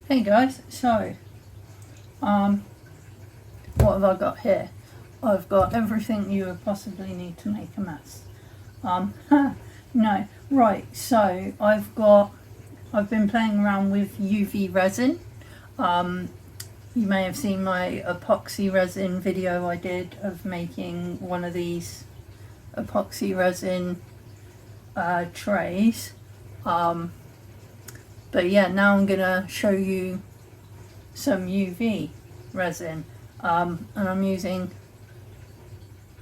Hey guys, so what have I got here? I've got everything you would possibly need to make a mess. No, right, so I've been playing around with UV resin. You may have seen my epoxy resin video I did of making one of these epoxy resin trays. But yeah, now I'm gonna show you some UV resin, and I'm using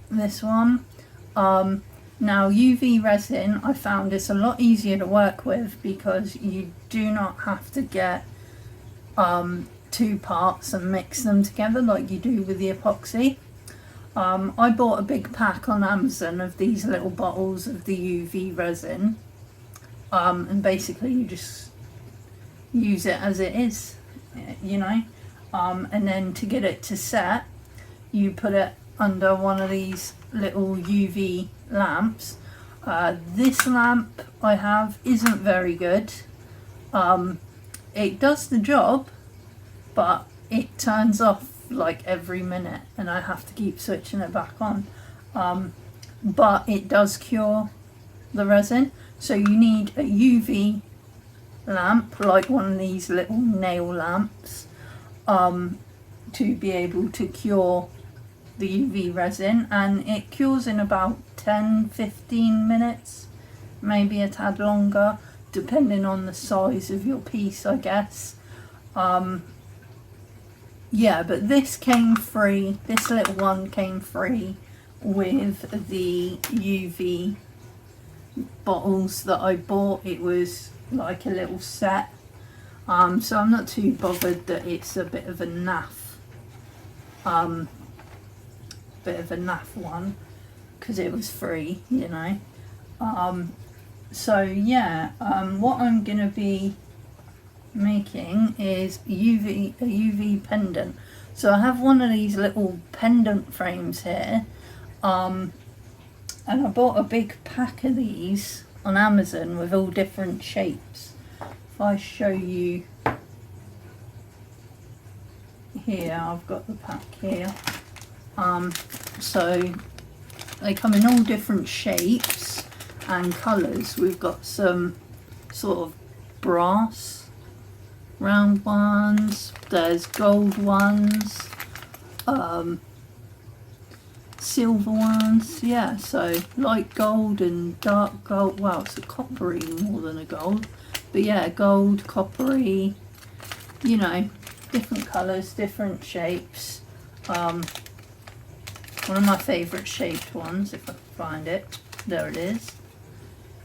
this one. Now UV resin, I found it's a lot easier to work with because you do not have to get two parts and mix them together like you do with the epoxy. I bought a big pack on Amazon of these little bottles of the UV resin, and basically you just use it as it is, you know, and then to get it to set, you put it under one of these little UV lamps. This lamp I have isn't very good. It does the job, but it turns off like every minute and I have to keep switching it back on. But it does cure the resin, so you need a UV lamp, like one of these little nail lamps, to be able to cure the UV resin, and it cures in about 10-15 minutes, maybe a tad longer, depending on the size of your piece, I guess. Yeah, but this came free, this little one came free with the UV bottles that I bought. It was like a little set, so I'm not too bothered that it's a bit of a naff one, because it was free, you know. So yeah, what I'm gonna be making is a UV pendant. So I have one of these little pendant frames here, and I bought a big pack of these on Amazon with all different shapes. If I show you here, I've got the pack here. So they come in all different shapes and colours. We've got some sort of brass round ones, there's gold ones, silver ones, yeah, so light gold and dark gold. Well, it's a coppery more than a gold, but yeah, gold, coppery, you know, different colours, different shapes. One of my favourite shaped ones, if I can find it, there it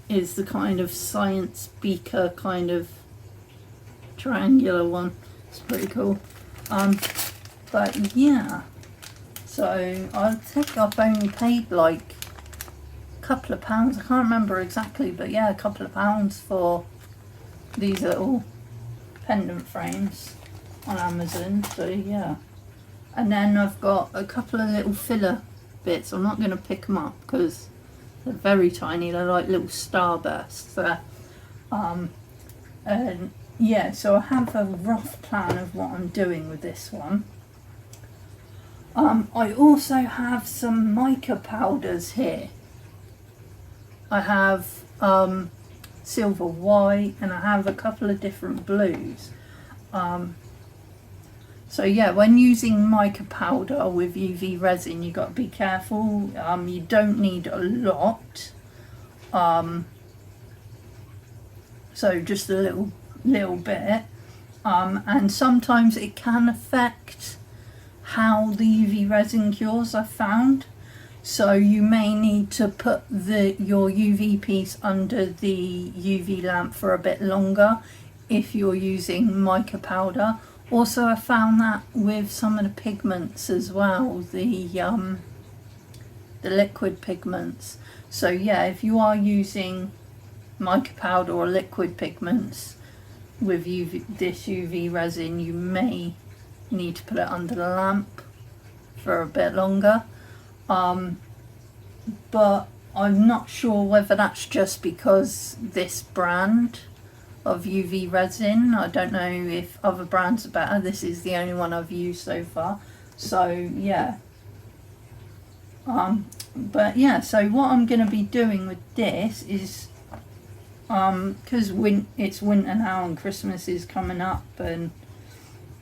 is the kind of science beaker kind of triangular one. It's pretty cool. But yeah, so I think I've only paid like a couple of pounds, I can't remember exactly, but yeah, a couple of pounds for these little pendant frames on Amazon. So yeah, and then I've got a couple of little filler bits. I'm not going to pick them up because they're very tiny, they're like little starbursts there. And yeah, so I have a rough plan of what I'm doing with this one. I also have some mica powders here. I have silver white, and I have a couple of different blues. So yeah, when using mica powder with UV resin, you got to be careful. You don't need a lot. So just a little bit, and sometimes it can affect how the UV resin cures, I've found. So you may need to put your UV piece under the UV lamp for a bit longer if you're using mica powder. Also, I found that with some of the pigments as well, the liquid pigments. So yeah, if you are using mica powder or liquid pigments with this UV resin, you may need to put it under the lamp for a bit longer. But I'm not sure whether that's just because this brand of UV resin. I don't know if other brands are better. This is the only one I've used so far. So yeah. But yeah, so what I'm going to be doing with this is, because it's winter now and Christmas is coming up, and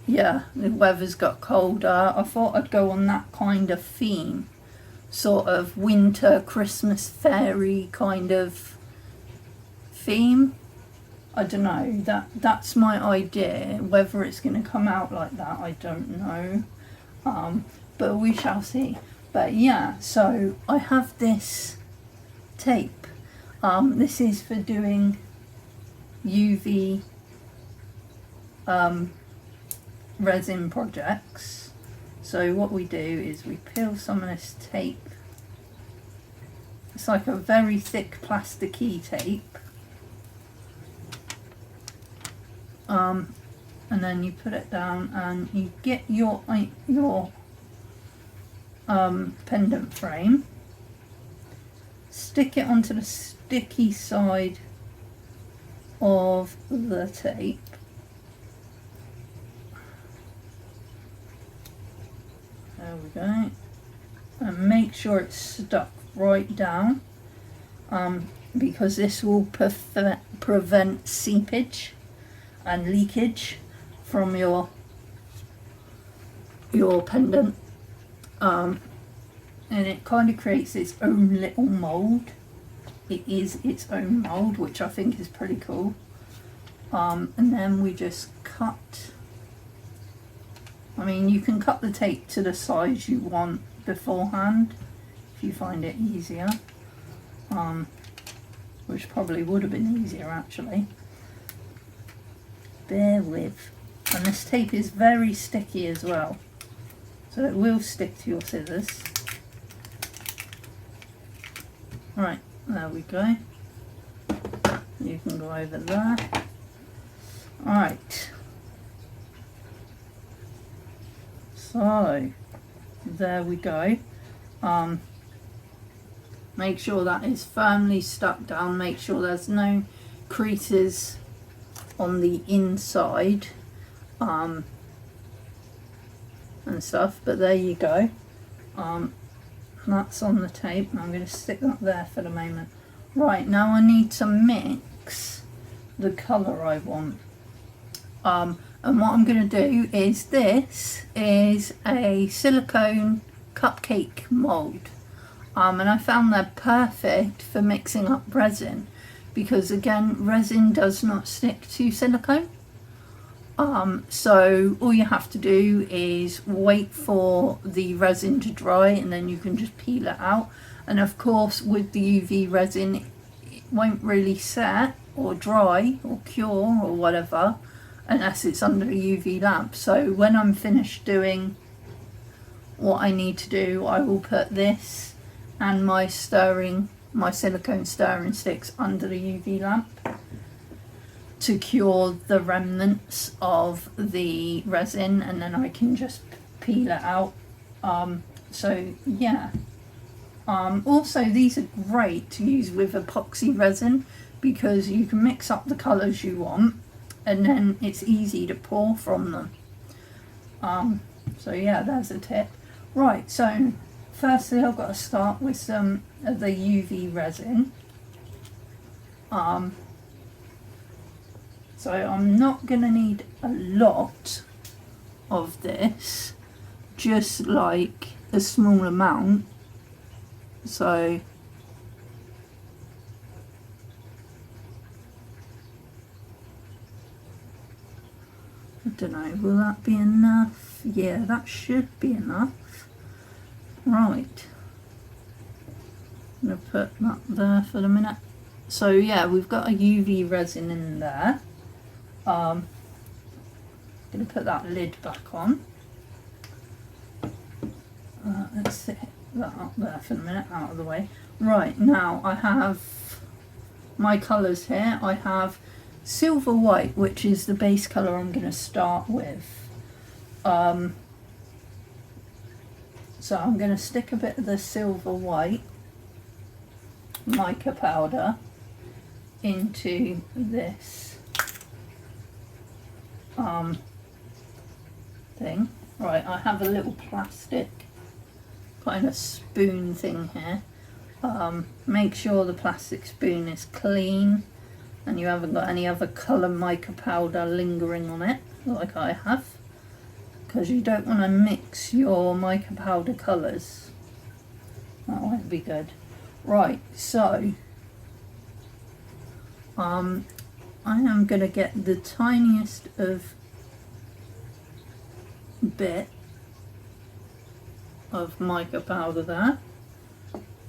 yeah, the weather's got colder, I thought I'd go on that kind of theme, sort of winter, Christmas, fairy kind of theme. I don't know, that's my idea. Whether it's going to come out like that, I don't know, but we shall see. But yeah, so I have this tape. This is for doing UV resin projects. So what we do is we peel some of this tape. It's like a very thick plasticky tape. And then you put it down and you get your pendant frame, stick it onto the sticky side of the tape, there we go, and make sure it's stuck right down, because this will prevent seepage and leakage from your pendant. And it kind of creates its own little mould. It is its own mould, which I think is pretty cool. And then we just cut. I mean, you can cut the tape to the size you want beforehand if you find it easier, which probably would have been easier actually. Bear with. And this tape is very sticky as well, so it will stick to your scissors. Right, there we go. You can go over there. Alright. So, there we go. Make sure that is firmly stuck down. Make sure there's no creases on the inside. And stuff, but there you go. That's on the tape, and I'm going to stick that there for the moment. Right, now I need to mix the colour I want, and what I'm going to do is, this is a silicone cupcake mould, and I found they're perfect for mixing up resin, because again, resin does not stick to silicone. So all you have to do is wait for the resin to dry, and then you can just peel it out. And of course, with the UV resin, it won't really set or dry or cure or whatever unless it's under a UV lamp. So when I'm finished doing what I need to do, I will put this and my silicone stirring sticks under the UV lamp to cure the remnants of the resin, and then I can just peel it out. So yeah. Also, these are great to use with epoxy resin because you can mix up the colours you want, and then it's easy to pour from them. So yeah, there's a tip. Right, so firstly I've got to start with some of the UV resin. So I'm not going to need a lot of this, just like a small amount. So I don't know, will that be enough? Yeah, that should be enough. Right, I'm going to put that there for the minute. So yeah, we've got a UV resin in there. I'm going to put that lid back on. Let's sit that up there for a minute, out of the way. Right, now I have my colours here. I have silver white, which is the base colour I'm going to start with. So I'm going to stick a bit of the silver white mica powder into this thing. Right, I have a little plastic kind of spoon thing here. Make sure the plastic spoon is clean and you haven't got any other colour mica powder lingering on it like I have, because you don't want to mix your mica powder colours. That won't be good. Right, so I am going to get the tiniest of bit of mica powder there,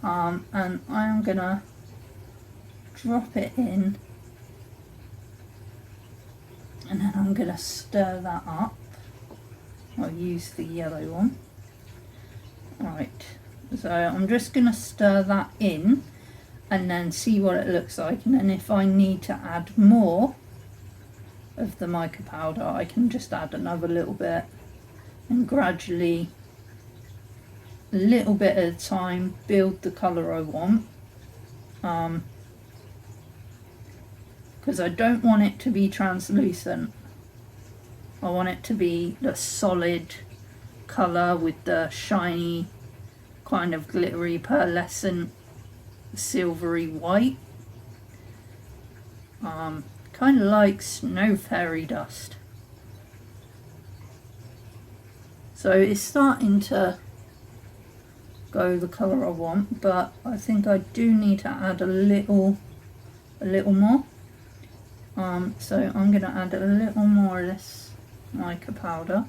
and I am going to drop it in, and then I'm going to stir that up. I'll use the yellow one. Right, so I'm just going to stir that in and then see what it looks like, and then if I need to add more of the mica powder I can just add another little bit, and gradually, a little bit at a time, build the colour I want, because I don't want it to be translucent. I want it to be the solid colour with the shiny kind of glittery pearlescent silvery white, kind of like snow fairy dust. So it's starting to go the colour I want, but I think I do need to add a little more. So I'm going to add a little more of this mica powder.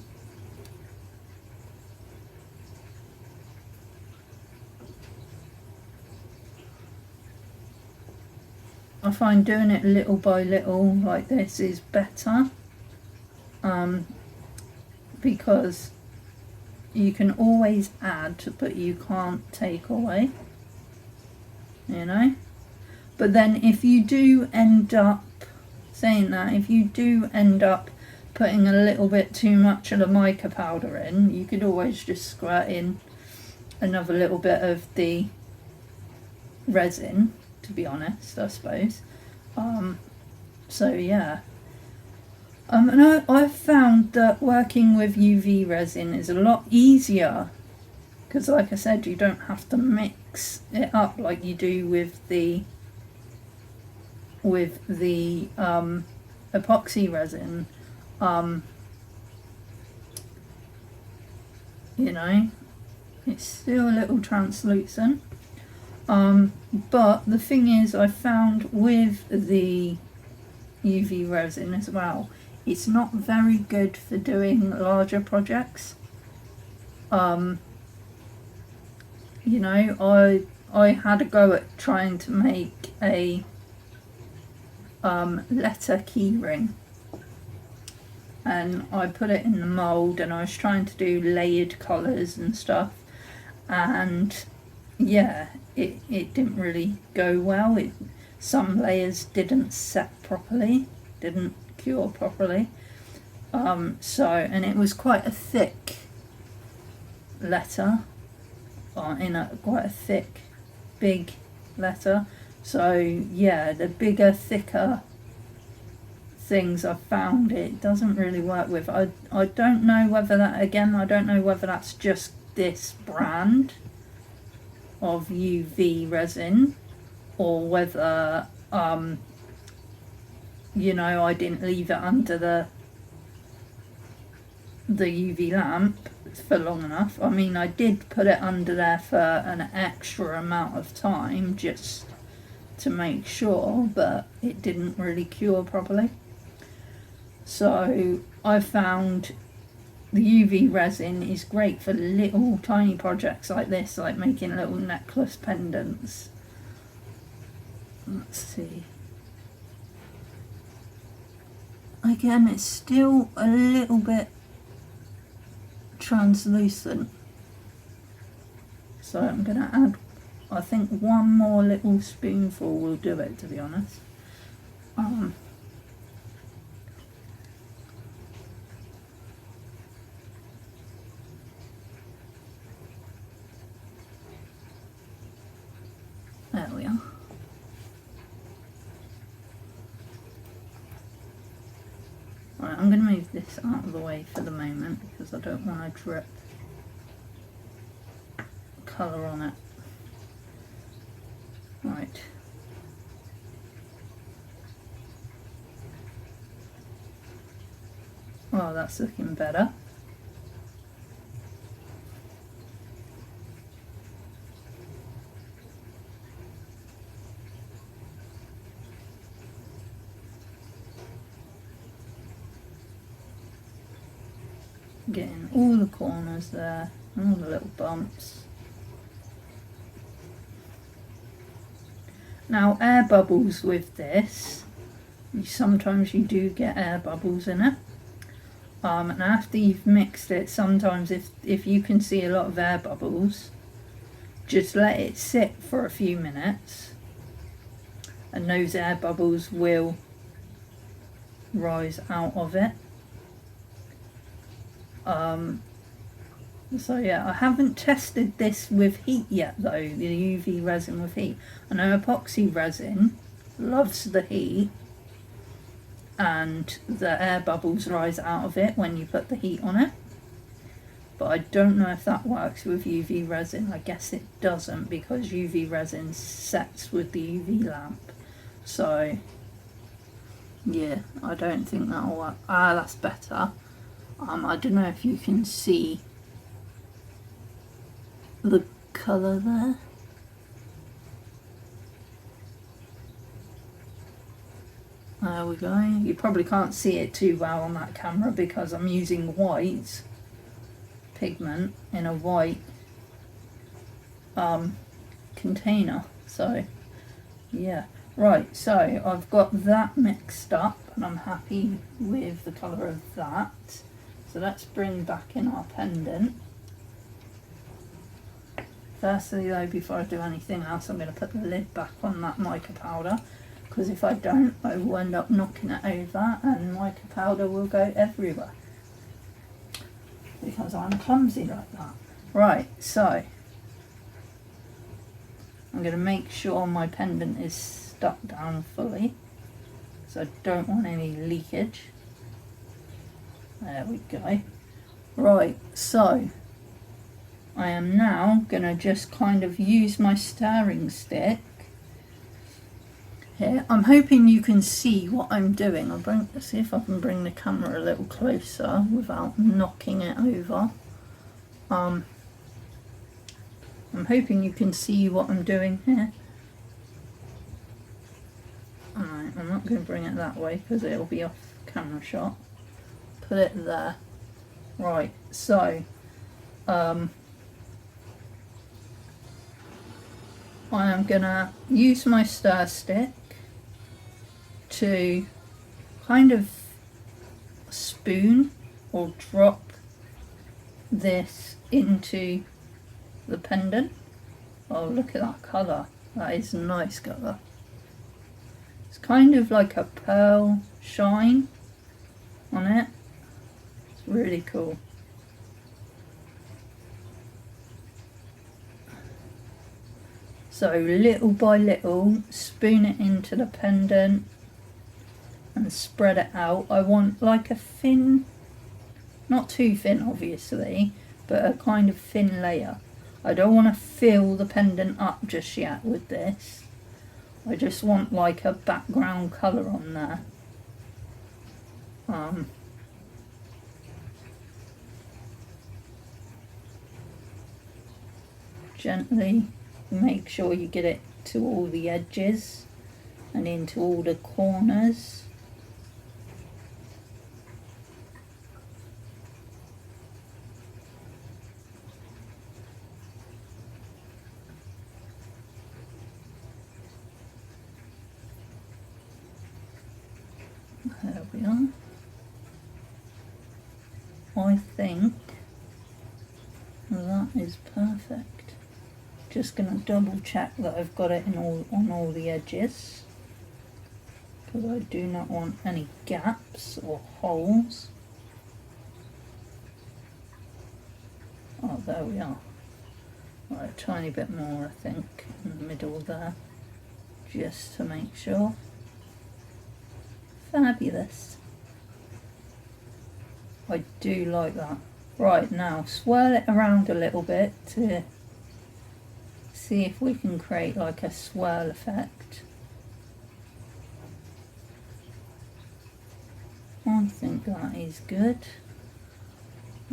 I find doing it little by little like this is better, because you can always add but you can't take away, you know. But then if you do end up if you do end up putting a little bit too much of the mica powder in, you could always just squirt in another little bit of the resin, to be honest, I suppose. So yeah, and I've found that working with UV resin is a lot easier, because like I said, you don't have to mix it up like you do with the epoxy resin. You know, it's still a little translucent. But the thing is, I found with the UV resin as well, it's not very good for doing larger projects. You know, I had a go at trying to make a letter keyring, and I put it in the mould and I was trying to do layered colours and stuff, and yeah, it didn't really go well. Some layers didn't set properly, didn't cure properly, and it was quite a thick letter, quite a thick big letter. So yeah, the bigger, thicker things I've found it doesn't really work with. I don't know whether that, again, I don't know whether that's just this brand of UV resin, or whether you know, I didn't leave it under the UV lamp for long enough. I mean, I did put it under there for an extra amount of time just to make sure, but it didn't really cure properly. So I found the UV resin is great for little tiny projects like this, like making little necklace pendants. Let's see. Again, it's still a little bit translucent, so I'm going to add, I think, one more little spoonful will do it, to be honest. There we are. Right, I'm I'm going to move this out of the way for the moment because I don't want to drip colour on it. Right. Well, that's looking better. Getting all the corners there, all the little bumps. Now, air bubbles with this, sometimes you do get air bubbles in it. And after you've mixed it, sometimes if you can see a lot of air bubbles, just let it sit for a few minutes and those air bubbles will rise out of it. So yeah, I haven't tested this with heat yet though, the UV resin with heat. I know epoxy resin loves the heat and the air bubbles rise out of it when you put the heat on it. But I don't know if that works with UV resin. I guess it doesn't because UV resin sets with the UV lamp. So yeah, I don't think that'll work. Ah, that's better. I don't know if you can see the colour there. There we go. You probably can't see it too well on that camera because I'm using white pigment in a white container. So yeah, right, so I've got that mixed up and I'm happy with the colour of that. So let's bring back in our pendant. Firstly though, before I do anything else, I'm going to put the lid back on that mica powder, because if I don't, I will end up knocking it over and mica powder will go everywhere because I'm clumsy like that. Right, so I'm going to make sure my pendant is stuck down fully, so I don't want any leakage. There we go. Right, so I am now going to just kind of use my stirring stick here. I'm hoping you can see what I'm doing. Let's see if I can bring the camera a little closer without knocking it over. I'm hoping you can see what I'm doing here. Alright, I'm not going to bring it that way because it'll be off camera shot. Put it there. Right, so I am gonna use my stir stick to kind of spoon or drop this into the pendant. Oh, look at that colour. That is a nice colour. It's kind of like a pearl shine on it. It's really cool. So little by little, spoon it into the pendant and spread it out. I want like a thin, not too thin obviously, but a kind of thin layer. I don't want to fill the pendant up just yet with this. I just want like a background colour on there. Gently make sure you get it to all the edges and into all the corners. There we are. I think that is perfect. Just going to double check that I've got it on all the edges, because I do not want any gaps or holes. Oh, there we are. Right, a tiny bit more I think in the middle there, just to make sure. Fabulous. I do like that. Right, now swirl it around a little bit to see if we can create like a swirl effect. I think that is good.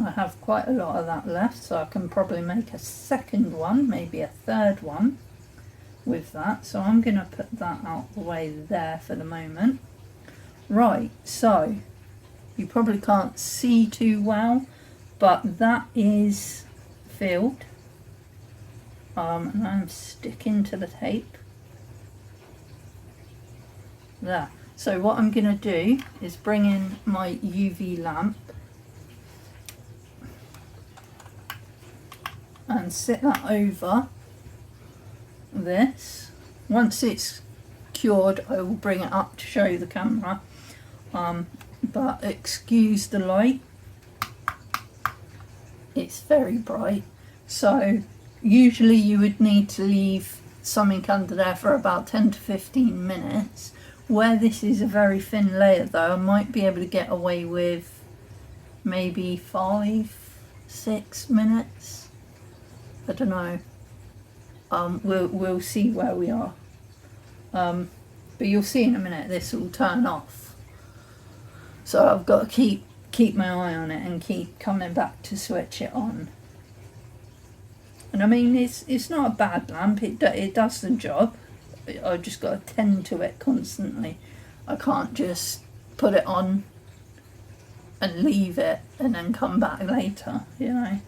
I have quite a lot of that left, so I can probably make a second one, maybe a third one with that. So I'm going to put that out the way there for the moment. Right, so you probably can't see too well, but that is filled. And I'm sticking to the tape. There. So what I'm going to do is bring in my UV lamp and sit that over this. Once it's cured, I will bring it up to show the camera. But excuse the light. It's very bright. So usually you would need to leave something under there for about 10 to 15 minutes. Where this is a very thin layer though, I might be able to get away with maybe 5-6 minutes. I don't know. We'll see where we are. But you'll see in a minute this will turn off. So I've got to keep my eye on it and keep coming back to switch it on. And I mean, it's not a bad lamp. It does the job. I just got to tend to it constantly. I can't just put it on and leave it and then come back later, you know.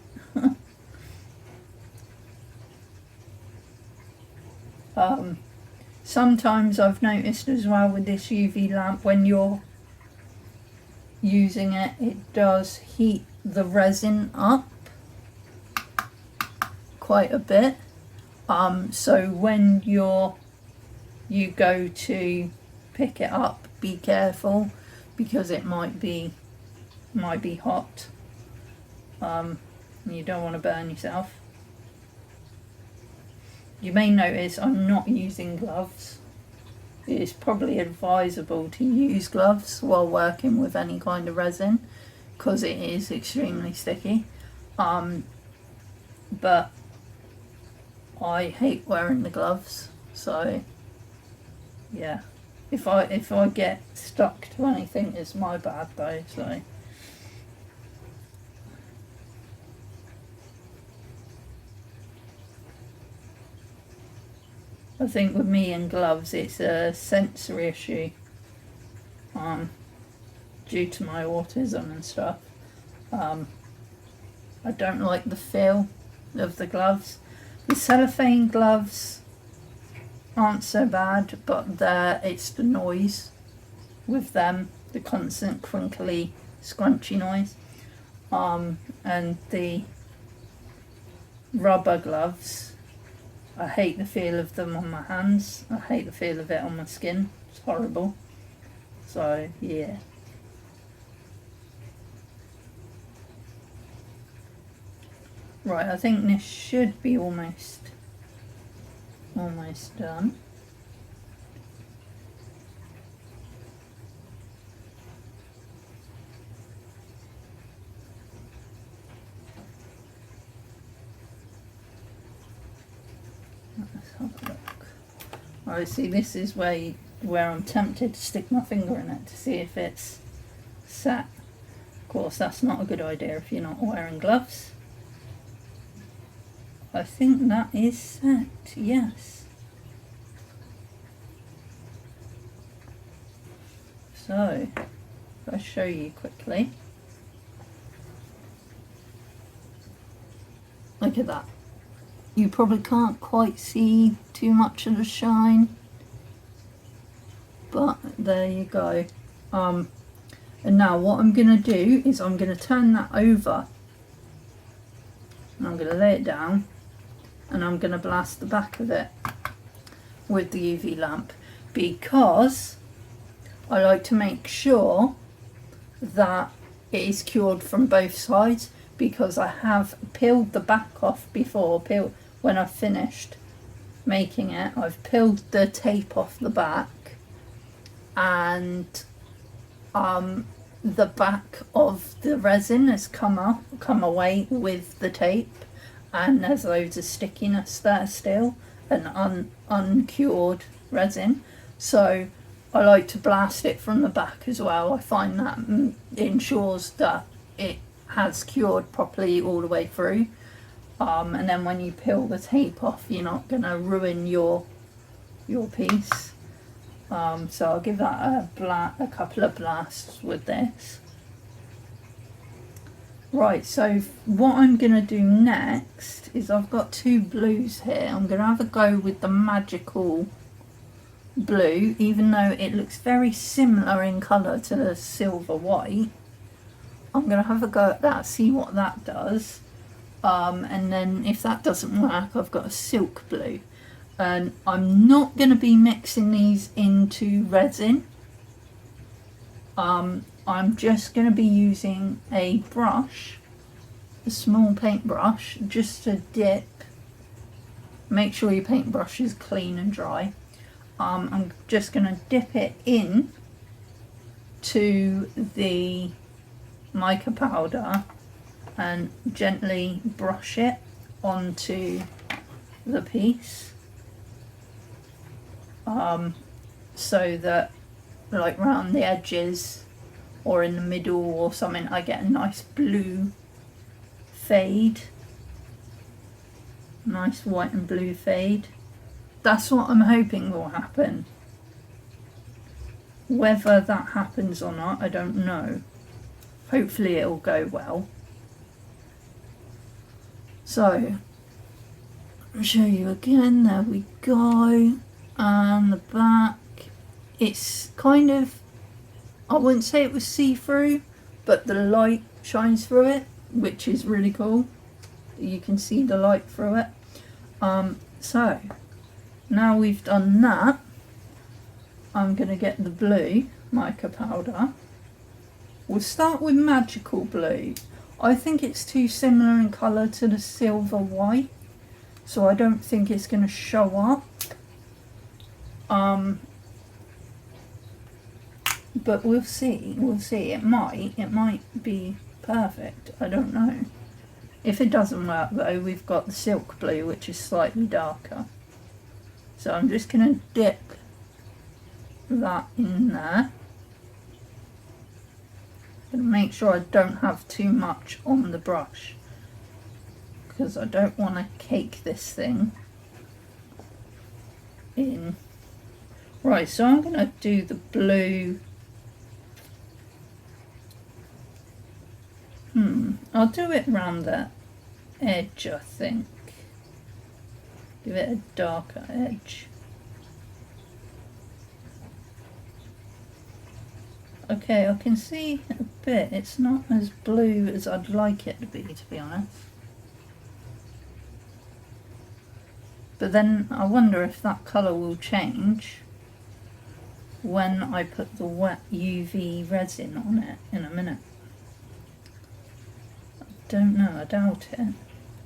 Sometimes I've noticed as well with this UV lamp, when you're using it, it does heat the resin up quite a bit. So when you go to pick it up, be careful, because it might be hot. You don't want to burn yourself. You may notice I'm not using gloves. It is probably advisable to use gloves while working with any kind of resin because it is extremely sticky. But I hate wearing the gloves, so yeah. If I get stuck to anything, it's my bad though, so. I think with me and gloves it's a sensory issue due to my autism and stuff. I don't like the feel of the gloves. The cellophane gloves aren't so bad, but it's the noise with them, the constant crinkly scrunchy noise. And the rubber gloves, I hate the feel of them on my hands. I hate the feel of it on my skin. It's horrible. So, yeah. Right, I think this should be almost done. Let's have a look. Alright, see, this is where I'm tempted to stick my finger in it to see if it's set. Of course, that's not a good idea if you're not wearing gloves. I think that is set, yes. So, I'll show you quickly. Look at that. You probably can't quite see too much of the shine, but there you go. And now what I'm going to do is I'm going to turn that over and I'm going to lay it down and I'm going to blast the back of it with the UV lamp, because I like to make sure that it is cured from both sides, because I have peeled the back off before. When I've finished making it, I've peeled the tape off the back, and the back of the resin has come away with the tape, and there's loads of stickiness there still, and uncured resin. So I like to blast it from the back as well. I find that ensures that it has cured properly all the way through. And then when you peel the tape off, you're not going to ruin your piece. So I'll give that a couple of blasts with this. Right, so what I'm going to do next is I've got two blues here. I'm going to have a go with the magical blue, even though it looks very similar in colour to the silver white. I'm going to have a go at that, see what that does. And then if that doesn't work, I've got a silk blue. And I'm not going to be mixing these into resin. I'm just going to be using a brush, a small paintbrush, just to dip. Make sure your paintbrush is clean and dry. I'm just going to dip it in to the mica powder and gently brush it onto the piece, so that like round the edges or in the middle or something I get a nice blue fade, nice white and blue fade. That's what I'm hoping will happen. Whether that happens or not, I don't know. Hopefully it'll go well. So, I'll show you again, there we go, and the back, it's kind of, I wouldn't say it was see-through, but the light shines through it, which is really cool. You can see the light through it. So, now we've done that, I'm going to get the blue mica powder. We'll start with magical blue. I think it's too similar in colour to the silver white, so I don't think it's going to show up. But we'll see. It might be perfect. I don't know. If it doesn't work though, we've got the silk blue, which is slightly darker. So I'm just going to dip that in there. Make sure I don't have too much on the brush, because I don't want to cake this thing in. Right, so I'm going to do the blue. I'll do it around the edge, I think. Give it a darker edge. Okay, I can see a bit. It's not as blue as I'd like it to be honest. But then I wonder if that colour will change when I put the wet UV resin on it in a minute. I don't know, I doubt it,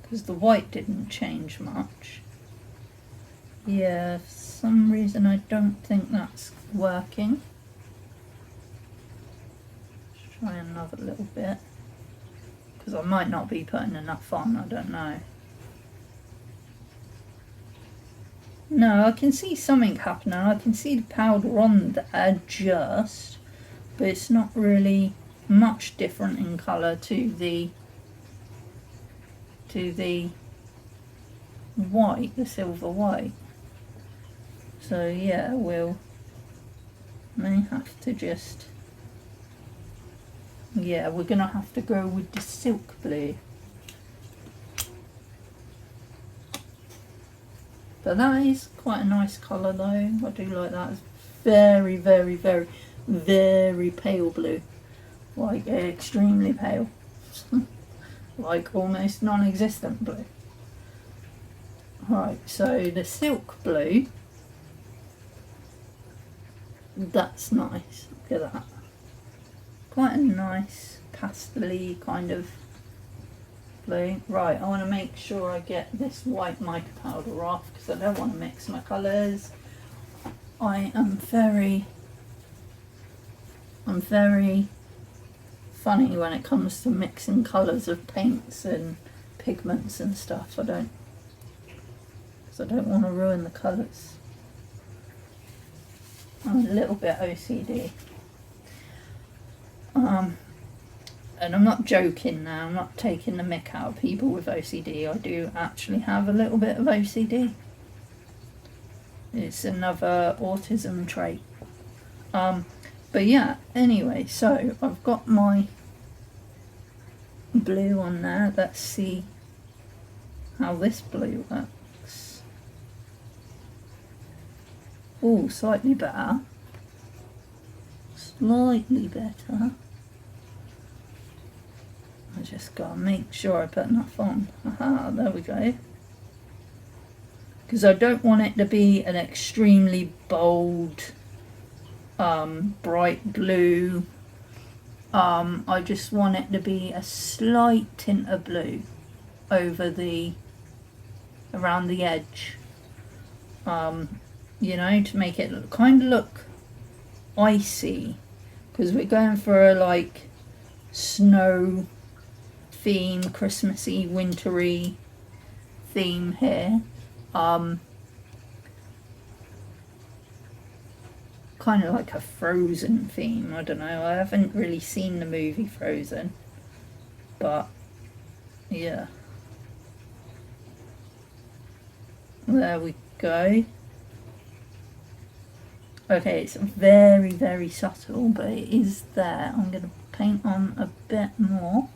because the white didn't change much. Yeah, for some reason I don't think that's working. Try another little bit, because I might not be putting enough on, I don't know. No, I can see something happening. I can see the powder on there just, but it's not really much different in colour to the white, the silver white. So yeah, we'll may have to just, yeah, we're gonna have to go with the silk blue. But that is quite a nice colour though, I do like that. It's very, very, very, very pale blue. Like extremely pale. Like almost non-existent blue. Right, so the silk blue, that's nice, look at that. Quite a nice pastel-y kind of blue. Right, I want to make sure I get this white mica powder off, because I don't want to mix my colours. I'm very funny when it comes to mixing colours of paints and pigments and stuff. I don't want to ruin the colours. I'm a little bit OCD. And I'm not joking now, I'm not taking the mick out of people with OCD. I do actually have a little bit of OCD. It's another autism trait. But yeah, anyway, so I've got my blue on there. Let's see how this blue works. Oh, slightly better. Slightly better. I just gotta make sure I put enough on. Aha, there we go. Because I don't want it to be an extremely bold, bright blue. I just want it to be a slight tint of blue over around the edge. You know, to make it kind of look icy. Because we're going for a like snow theme, Christmassy, wintry theme here. Kind of like a Frozen theme. I don't know, I haven't really seen the movie Frozen, but yeah, there we go. Okay, it's very, very subtle, but it is there. I'm going to paint on a bit more.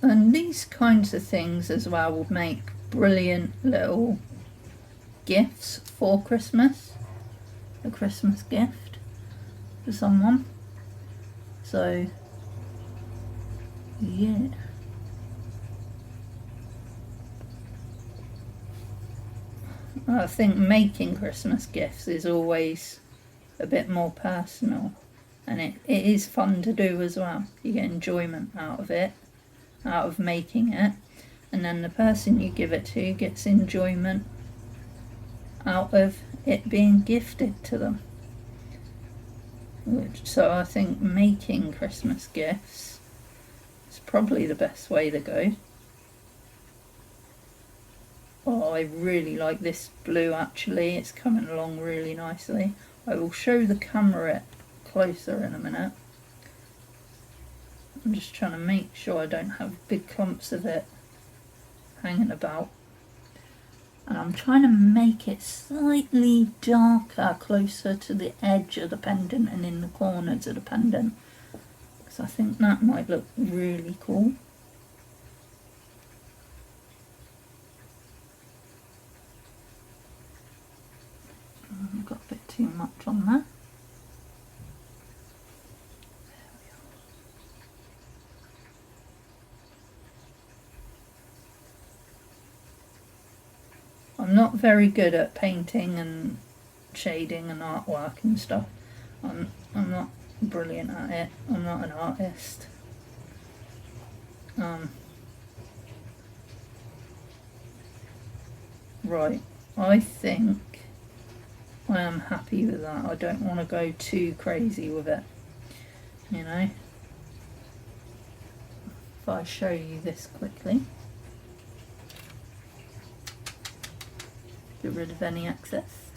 And these kinds of things as well will make brilliant little gifts for Christmas. A Christmas gift for someone. So, yeah. I think making Christmas gifts is always a bit more personal. And it is fun to do as well. You get enjoyment out of it. Out of making it, and then the person you give it to gets enjoyment out of it being gifted to them. So I think making Christmas gifts is probably the best way to go. Oh, I really like this blue actually, it's coming along really nicely. I will show the camera it closer in a minute. I'm just trying to make sure I don't have big clumps of it hanging about. And I'm trying to make it slightly darker, closer to the edge of the pendant and in the corners of the pendant. Because I think that might look really cool. I've got a bit too much on there. I'm not very good at painting and shading and artwork and stuff. I'm not brilliant at it. I'm not an artist. Right, I think I am happy with that. I don't want to go too crazy with it, you know. If I show you this quickly. Get rid of any excess.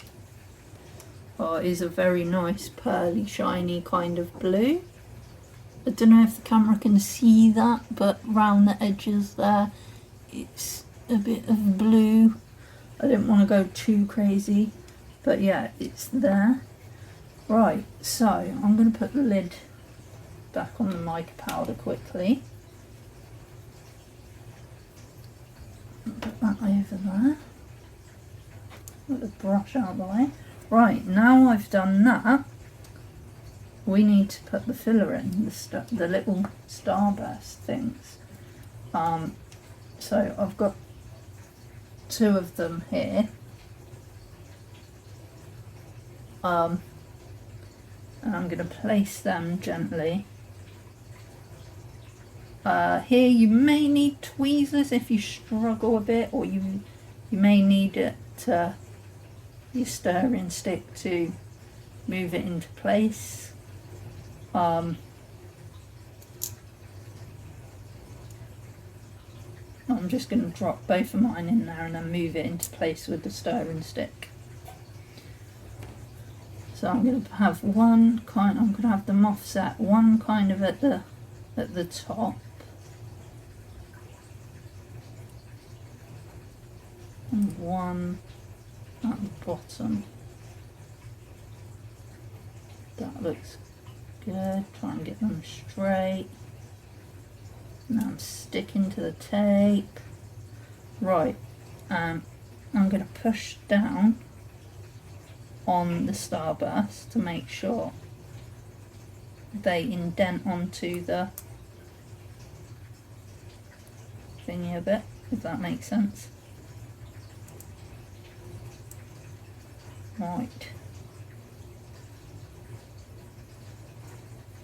Oh, it is a very nice pearly shiny kind of blue. I don't know if the camera can see that, but round the edges there it's a bit of blue. I didn't want to go too crazy, but yeah, it's there. Right, so I'm going to put the lid back on the mica powder quickly. Put that over there. Put the brush out of the way. Right, now I've done that, we need to put the filler in, the little starburst things. So I've got two of them here. And I'm going to place them gently Here you may need tweezers if you struggle a bit, or you may need it your stirring stick to move it into place. I'm just going to drop both of mine in there and then move it into place with the stirring stick. So I'm going to have I'm going to have them offset, one kind of at the top, and one at the bottom. That looks good. Try and get them straight. Now I'm sticking to the tape. Right, I'm going to push down on the starburst to make sure they indent onto the thingy a bit, if that makes sense. Right.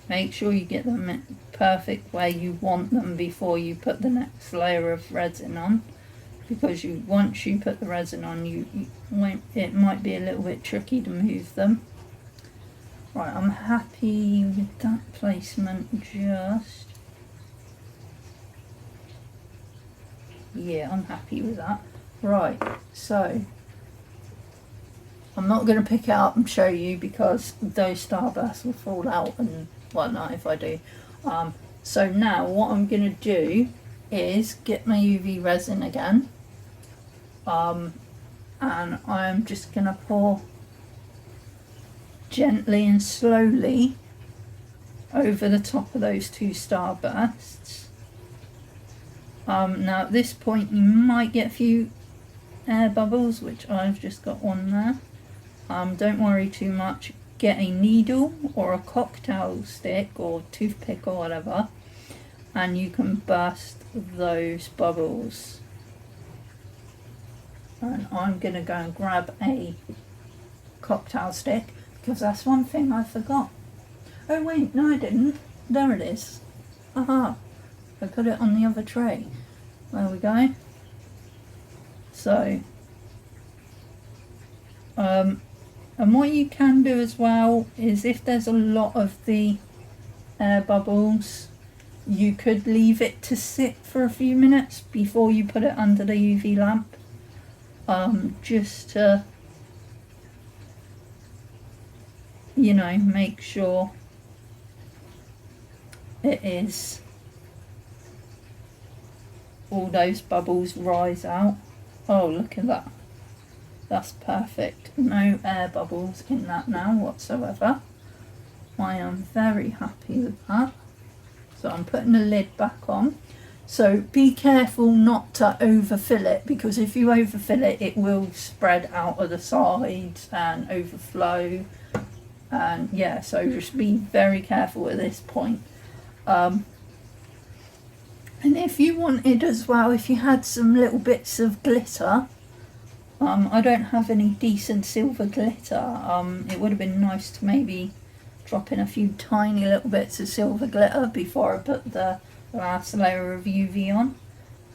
Make sure you get them perfect where you want them before you put the next layer of resin on, because once you put the resin on, it might be a little bit tricky to move them. Right, I'm happy with that placement. Yeah, I'm happy with that. Right, so I'm not going to pick it up and show you because those starbursts will fall out and whatnot if I do. So now what I'm going to do is get my UV resin again, and I'm just going to pour gently and slowly over the top of those two starbursts. Now at this point you might get a few air bubbles, which I've just got one there. Don't worry too much. Get a needle or a cocktail stick or toothpick or whatever, and you can burst those bubbles. And I'm going to go and grab a cocktail stick because that's one thing I forgot. Oh wait, no I didn't. There it is. Aha! I got it on the other tray. There we go. So, and what you can do as well is if there's a lot of the air bubbles, you could leave it to sit for a few minutes before you put it under the UV lamp, just to, you know, make sure it is all those bubbles rise out. Oh, look at that. That's perfect. No air bubbles in that now whatsoever. I am very happy with that. So I'm putting the lid back on. So be careful not to overfill it, because if you overfill it, it will spread out of the sides and overflow. And yeah, so just be very careful at this point. And if you wanted as well, if you had some little bits of glitter, I don't have any decent silver glitter. It would have been nice to maybe drop in a few tiny little bits of silver glitter before I put the last layer of UV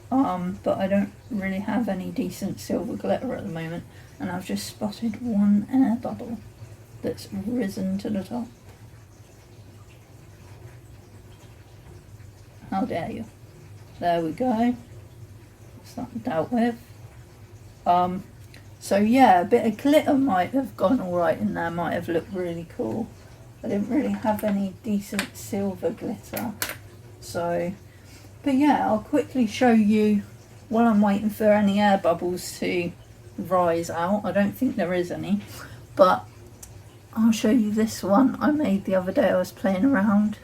on. But I don't really have any decent silver glitter at the moment, and I've just spotted one air bubble that's risen to the top. How dare you? There we go. That's that dealt with. So yeah, a bit of glitter might have gone alright in there, might have looked really cool. I didn't really have any decent silver glitter. So, but yeah, I'll quickly show you while I'm waiting for any air bubbles to rise out. I don't think there is any, but I'll show you this one I made the other day. I was playing around.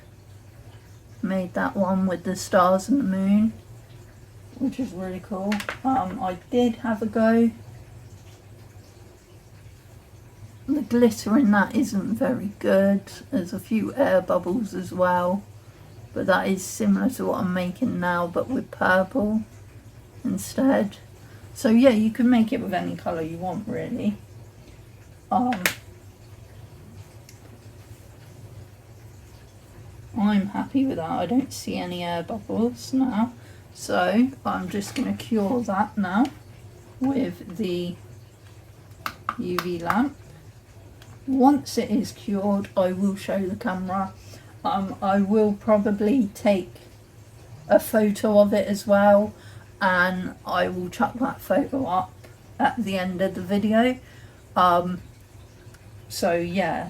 Made that one with the stars and the moon, which is really cool. I did have a go. The glitter in that isn't very good. There's a few air bubbles as well, but that is similar to what I'm making now, but with purple instead. So yeah, you can make it with any colour you want really. I'm happy with that. I don't see any air bubbles now. So I'm just going to cure that now with the UV lamp. Once it is cured, I will show the camera. I will probably take a photo of it as well, and I will chuck that photo up at the end of the video. So yeah,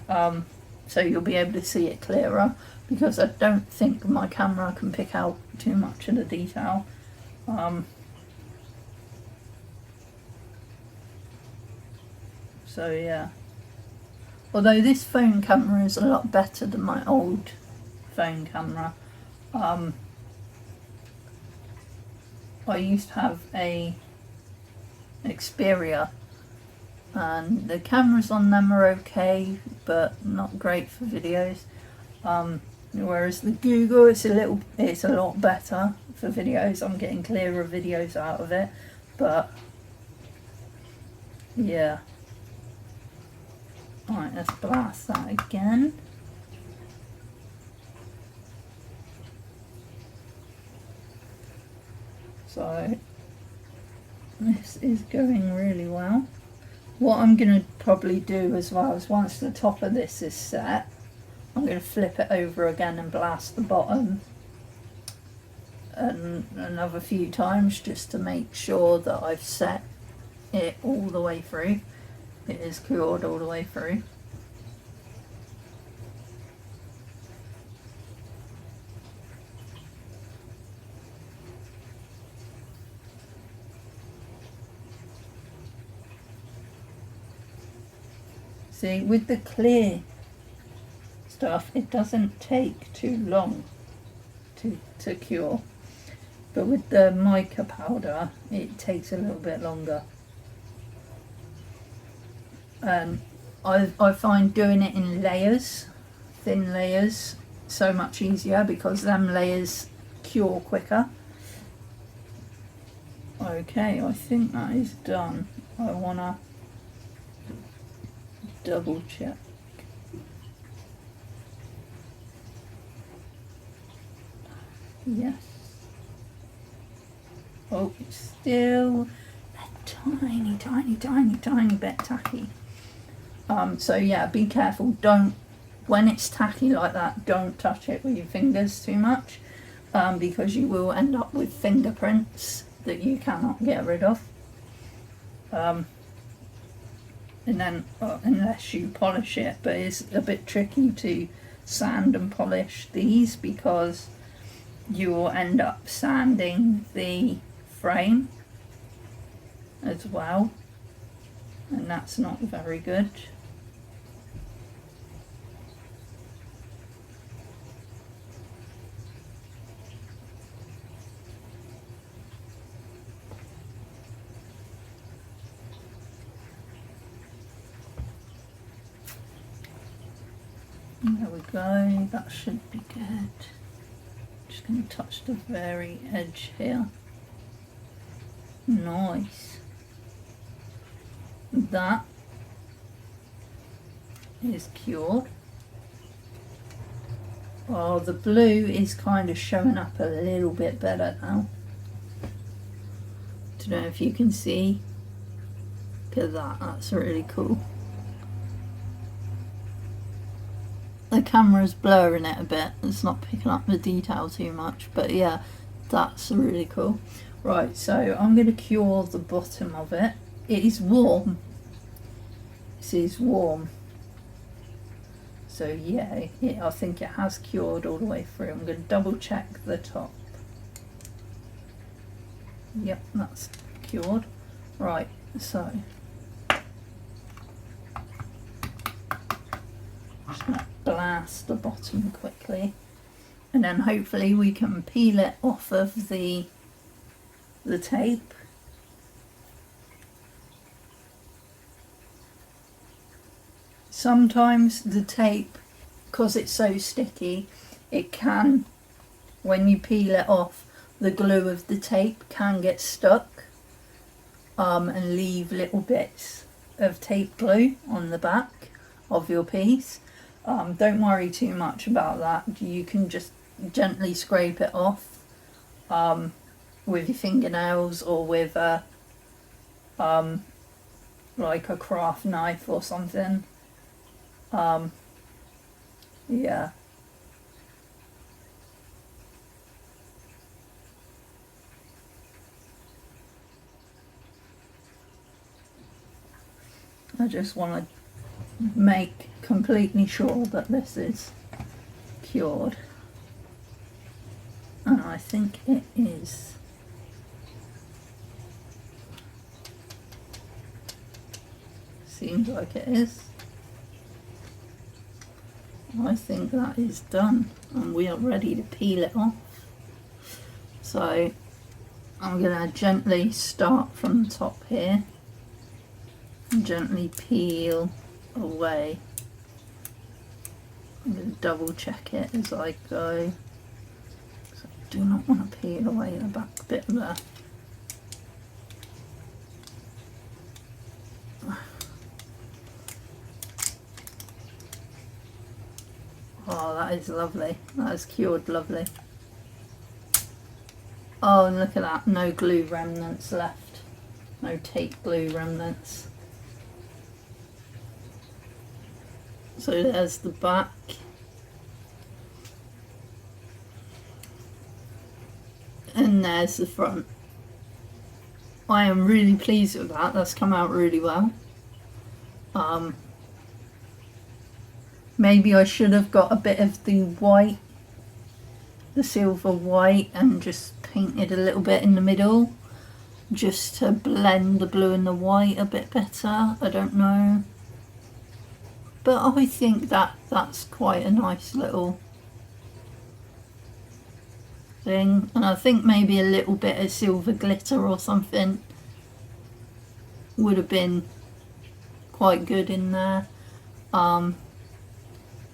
so you'll be able to see it clearer, because I don't think my camera can pick out too much of the detail. So yeah, although this phone camera is a lot better than my old phone camera. I used to have a Xperia, and the cameras on them are okay, but not great for videos. Whereas the Google, it's a lot better for videos. I'm getting clearer videos out of it, but yeah. Alright, let's blast that again. So this is going really well. What I'm going to probably do as well is, once the top of this is set, I'm going to flip it over again and blast the bottom and another few times, just to make sure that I've set it all the way through. It is cured all the way through. See, with the clear stuff, it doesn't take too long to cure, but with the mica powder it takes a little bit longer. I find doing it in layers, thin layers, so much easier, because them layers cure quicker. Okay, I think that is done. I wanna double check. Yes. Oh, it's still a tiny bit tacky. So yeah, be careful. When it's tacky like that, don't touch it with your fingers too much, because you will end up with fingerprints that you cannot get rid of. And then, unless you polish it, but it's a bit tricky to sand and polish these, because you will end up sanding the frame as well, and that's not very good. There we go, that should be good. Just going to touch the very edge here. Nice. That is cured. Oh, the blue is kind of showing up a little bit better now. Don't know if you can see. Look at that, that's really cool. The camera's blurring it a bit, it's not picking up the detail too much, but yeah, that's really cool. Right, so I'm going to cure the bottom of it. It is warm. This is warm. So yeah, I think it has cured all the way through. I'm going to double check the top. Yep, that's cured. Right, so just going to blast the bottom quickly, and then hopefully we can peel it off of the tape. Sometimes the tape, because it's so sticky, it can, when you peel it off, the glue of the tape can get stuck and leave little bits of tape glue on the back of your piece. Don't worry too much about that. You can just gently scrape it off with your fingernails or with a like a craft knife or something. Yeah. I just want to make completely sure that this is cured, and I think it is. Seems like it is. I think that is done and we are ready to peel it off. So I'm going to gently start from the top here and gently peel away. I'm going to double check it as I go. So I do not want to peel away the back bit there. Oh, that is lovely. That is cured lovely. Oh, and look at that. No glue remnants left. No tape glue remnants. So there's the back. And there's the front. I am really pleased with that. That's come out really well. Maybe I should have got a bit of the white, the silver white, and just painted a little bit in the middle just to blend the blue and the white a bit better. I don't know, but I think that's quite a nice little thing. And I think maybe a little bit of silver glitter or something would have been quite good in there.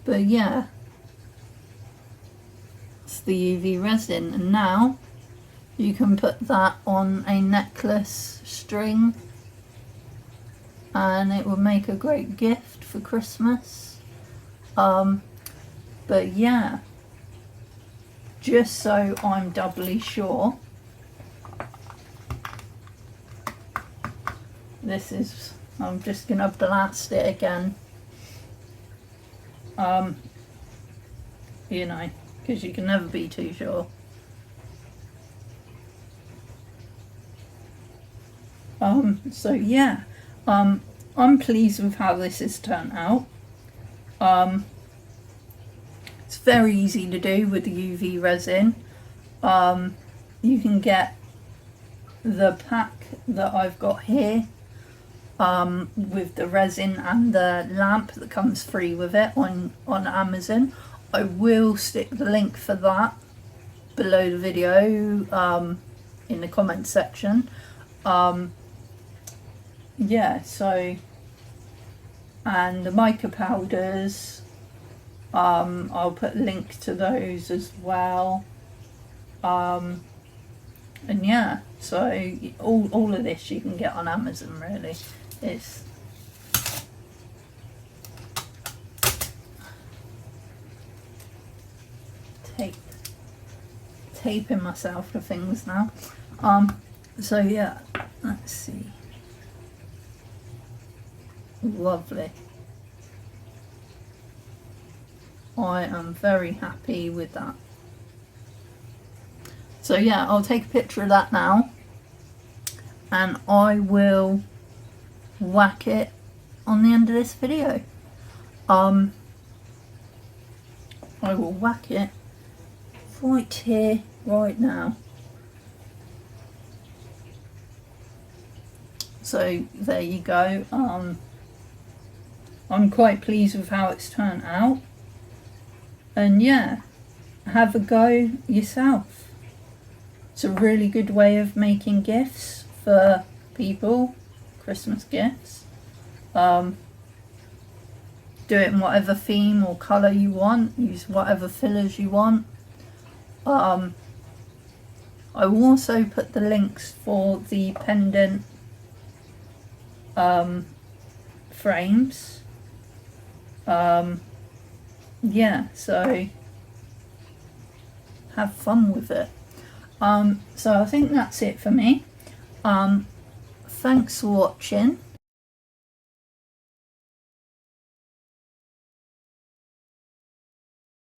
But yeah, it's the UV resin, and now you can put that on a necklace string and it will make a great gift for Christmas. But yeah, just so I'm doubly sure, this is, I'm just gonna blast it again. You know, because you can never be too sure. So yeah, I'm pleased with how this has turned out. It's very easy to do with the UV resin. You can get the pack that I've got here with the resin and the lamp that comes free with it on Amazon. I will stick the link for that below the video in the comments section. Yeah, so, and the Mica Powders, I'll put a link to those as well. And yeah, so all of this you can get on Amazon really. It's taping myself to things now. So yeah, let's see. Lovely. I am very happy with that. So yeah, I'll take a picture of that now and I will whack it on the end of this video. I will whack it right here, right now. So there you go. I'm quite pleased with how it's turned out. And yeah, have a go yourself. It's a really good way of making gifts for people, Christmas gifts. Do it in whatever theme or colour you want, use whatever fillers you want. I will also put the links for the pendant frames yeah, so have fun with it. So I think that's it for me. Thanks for watching.